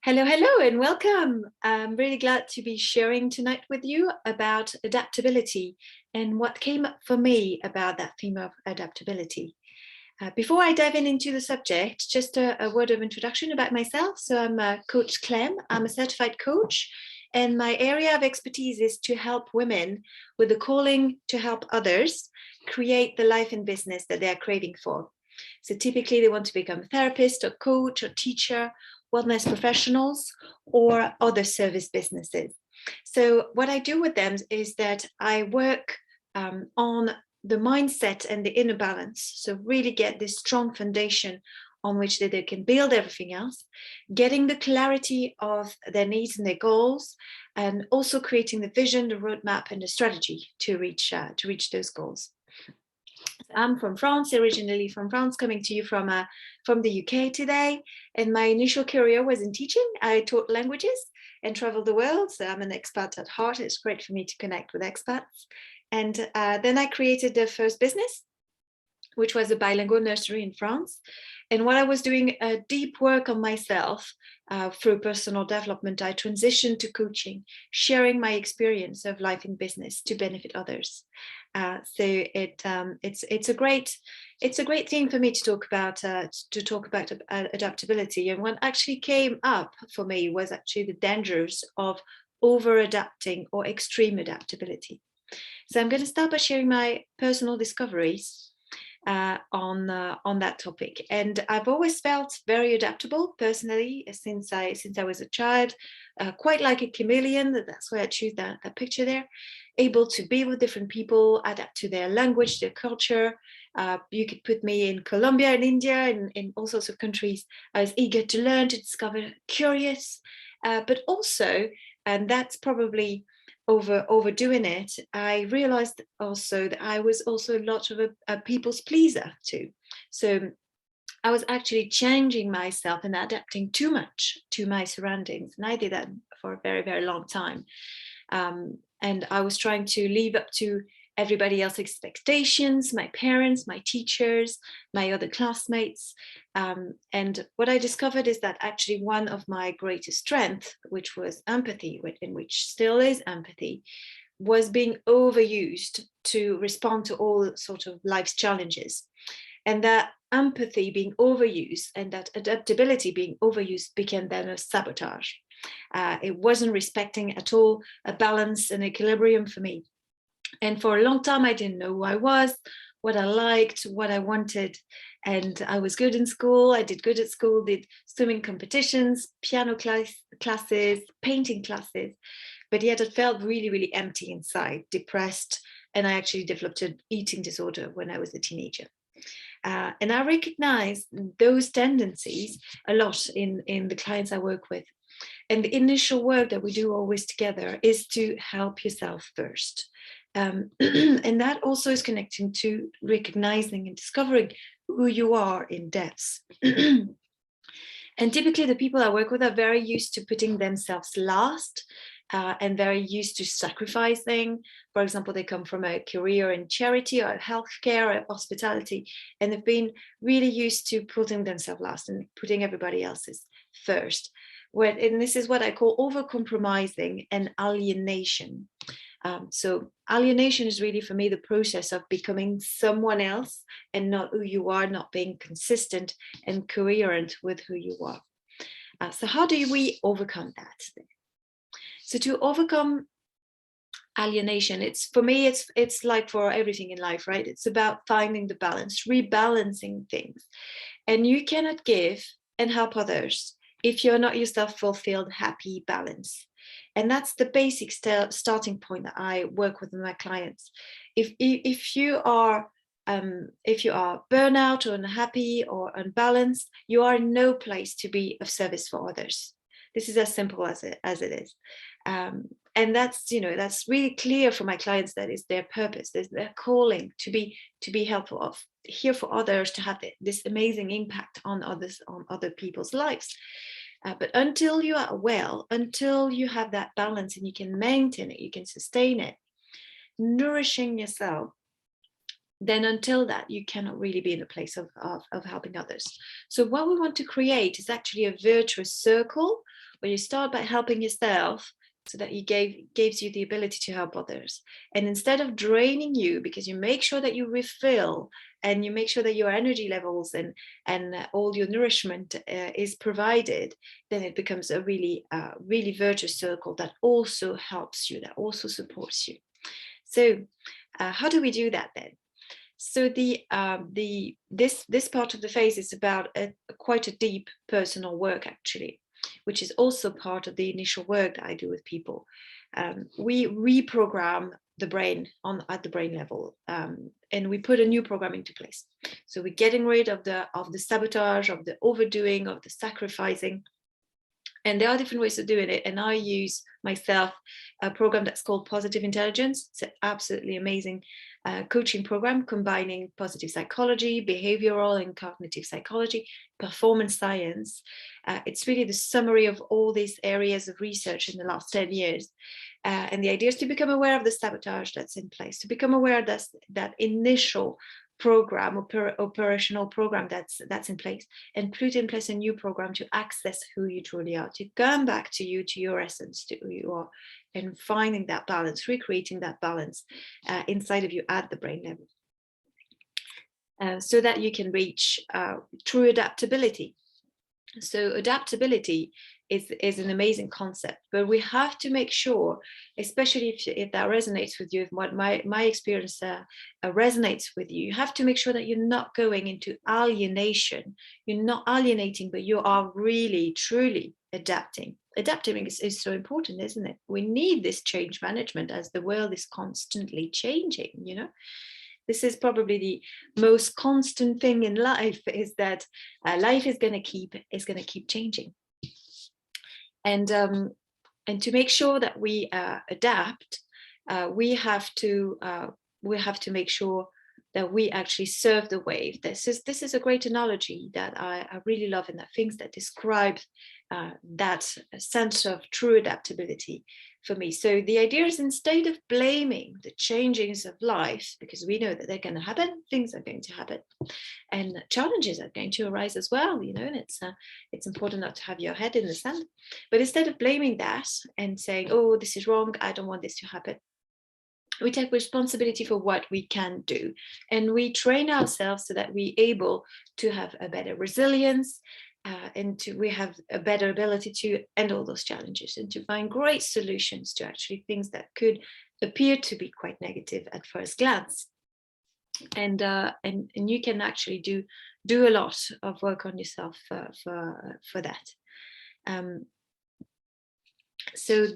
Hello, hello, and welcome. I'm really glad to be sharing tonight with you about adaptability and what came up for me about that theme of adaptability. Before I dive into the subject, just a word of introduction about myself. So I'm Coach Clem. I'm a certified coach, and my area of expertise is to help women with the calling to help others create the life and business that they're craving for. So typically they want to become a therapist or coach or teacher, wellness professionals, or other service businesses. So what I do with them is that I work on the mindset and the inner balance. So really get this strong foundation on which they can build everything else, getting the clarity of their needs and their goals, and also creating the vision, the roadmap, and the strategy to reach those goals. I'm from France, originally from France, coming to you from the UK today. And my initial career was in teaching. I taught languages and traveled the world. So I'm an expat at heart. It's great for me to connect with expats. And then I created the first business, which was a bilingual nursery in France. And while I was doing a deep work on myself through personal development, I transitioned to coaching, sharing my experience of life in business to benefit others. So it's a great thing for me to talk about adaptability. And what actually came up for me was actually the dangers of over adapting or extreme adaptability. So I'm going to start by sharing my personal discoveries on that topic. And I've always felt very adaptable personally since I was a child, quite like a chameleon. That's why I choose that picture there. Able to be with different people, adapt to their language, their culture. You could put me in Colombia and India and in all sorts of countries. I was eager to learn, to discover, curious, but also, and that's probably overdoing it, I realized also that I was also a lot of a people's pleaser too. So I was actually changing myself and adapting too much to my surroundings. And I did that for a very, very long time. And I was trying to live up to everybody else's expectations, my parents, my teachers, my other classmates. And what I discovered is that actually one of my greatest strengths, which was empathy, and which still is empathy, was being overused to respond to all sorts of life's challenges. And that empathy being overused and that adaptability being overused became then a sabotage. It wasn't respecting at all a balance and equilibrium for me. And for a long time, I didn't know who I was, what I liked, what I wanted. And I was good in school. I did good at school, did swimming competitions, piano classes, painting classes. But yet it felt really, really empty inside, depressed. And I actually developed an eating disorder when I was a teenager. And I recognize those tendencies a lot in the clients I work with. And the initial work that we do always together is to help yourself first. And that also is connecting to recognizing and discovering who you are in depth. And typically the people I work with are very used to putting themselves last and very used to sacrificing. For example, they come from a career in charity or healthcare or hospitality, and they've been really used to putting themselves last and putting everybody else's first. And this is what I call overcompromising and alienation. So alienation is really for me the process of becoming someone else and not who you are, not being consistent and coherent with who you are. So how do we overcome that? So to overcome alienation, it's for me, it's like for everything in life, right? It's about finding the balance, rebalancing things. And you cannot give and help others if you're not yourself fulfilled, happy, balanced. And that's the basic starting point that I work with my clients. If you are burnout or unhappy or unbalanced, you are in no place to be of service for others. This is as simple as it is. And that's really clear for my clients. That is their purpose, their calling to be helpful, of here for others, to have this amazing impact on others, on other people's lives. But until you are well, until you have that balance and you can maintain it, you can sustain it, nourishing yourself, then until that, you cannot really be in a place of helping others. So what we want to create is actually a virtuous circle where you start by helping yourself so that you gives you the ability to help others. And instead of draining you, because you make sure that you refill and you make sure that your energy levels and all your nourishment is provided, then it becomes a really virtuous circle that also helps you, that also supports you. So how do we do that then? So this part of the phase is about quite a deep personal work, actually, which is also part of the initial work that I do with people. We reprogram the brain at the brain level, and we put a new program into place. So we're getting rid of the sabotage, of the overdoing, of the sacrificing. And there are different ways of doing it. And I use myself a program that's called Positive Intelligence. It's an absolutely amazing coaching program combining positive psychology, behavioral and cognitive psychology, performance science. It's really the summary of all these areas of research in the last 10 years. And the idea is to become aware of the sabotage that's in place, to become aware of that initial program, operational program that's in place, and put in place a new program to access who you truly are, to come back to your essence, to who you are, and finding that balance, recreating that balance inside of you at the brain level, so that you can reach true adaptability. So adaptability is an amazing concept, but we have to make sure, especially if that resonates with you, if what my experience resonates with you, you have to make sure that you're not going into alienation. You're not alienating, but you are really, truly adapting. Adapting is so important, isn't it? We need this change management as the world is constantly changing, you know. This is probably the most constant thing in life, is that life is going to keep changing. And to make sure that we adapt, we have to make sure that we actually surf the wave. This is a great analogy that I really love, and that things that describe that sense of true adaptability for me. So the idea is, instead of blaming the changings of life, because we know that they're going to happen, things are going to happen, and challenges are going to arise as well, you know, and it's important not to have your head in the sand. But instead of blaming that and saying, oh, this is wrong, I don't want this to happen, we take responsibility for what we can do, and we train ourselves so that we're able to have a better resilience, and we have a better ability to handle those challenges and to find great solutions to actually things that could appear to be quite negative at first glance. And you can actually do a lot of work on yourself for that. So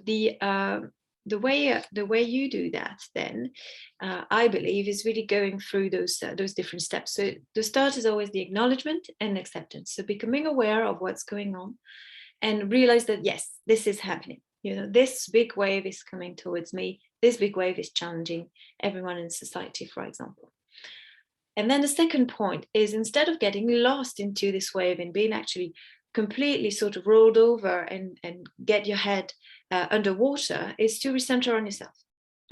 the way you do that, then, I believe, is really going through those different steps. So the start is always the acknowledgement and acceptance. So becoming aware of what's going on, and realize that, yes, this is happening. You know, this big wave is coming towards me. This big wave is challenging everyone in society, for example. And then the second point is, instead of getting lost into this wave and being actually completely sort of rolled over and get your head underwater, is to recenter on yourself.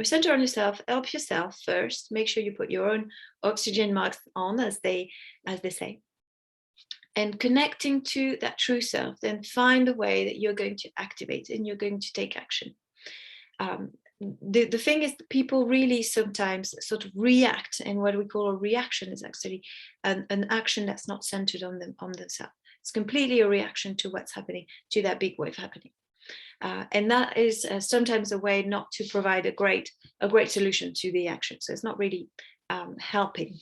Recenter on yourself, help yourself first, make sure you put your own oxygen marks on, as they say, and connecting to that true self, then find the way that you're going to activate and you're going to take action. The thing is, people really sometimes sort of react, and what we call a reaction is actually an action that's not centered on themselves. It's completely a reaction to what's happening, to that big wave happening. And that is sometimes a way not to provide a great solution to the action. So it's not really helping.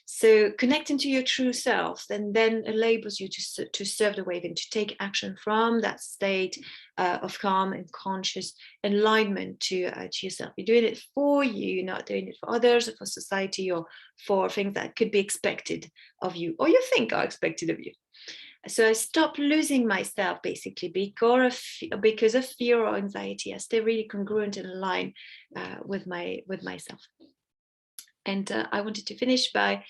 So connecting to your true self then enables you to surf the wave and to take action from that state of calm and conscious alignment to yourself. You're doing it for you, not doing it for others or for society or for things that could be expected of you or you think are expected of you. So I stop losing myself, basically, because of fear or anxiety. I stay really congruent and aligned with myself. And I wanted to finish by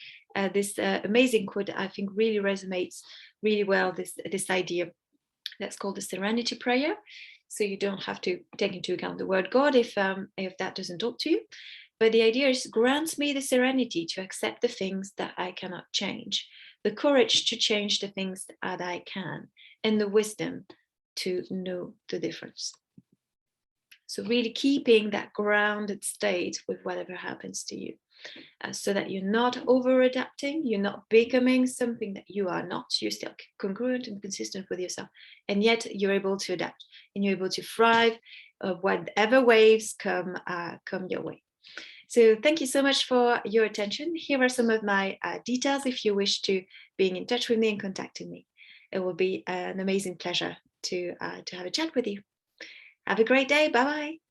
this amazing quote that I think really resonates really well, this idea that's called the serenity prayer. So you don't have to take into account the word God if that doesn't talk to you. But the idea is, grants me the serenity to accept the things that I cannot change, the courage to change the things that I can, and the wisdom to know the difference. So really keeping that grounded state with whatever happens to you, so that you're not over adapting, you're not becoming something that you are not, you're still congruent and consistent with yourself, and yet you're able to adapt and you're able to thrive whatever waves come your way. So thank you so much for your attention. Here are some of my details if you wish to being in touch with me and contacting me. It will be an amazing pleasure to have a chat with you. Have a great day. Bye-bye.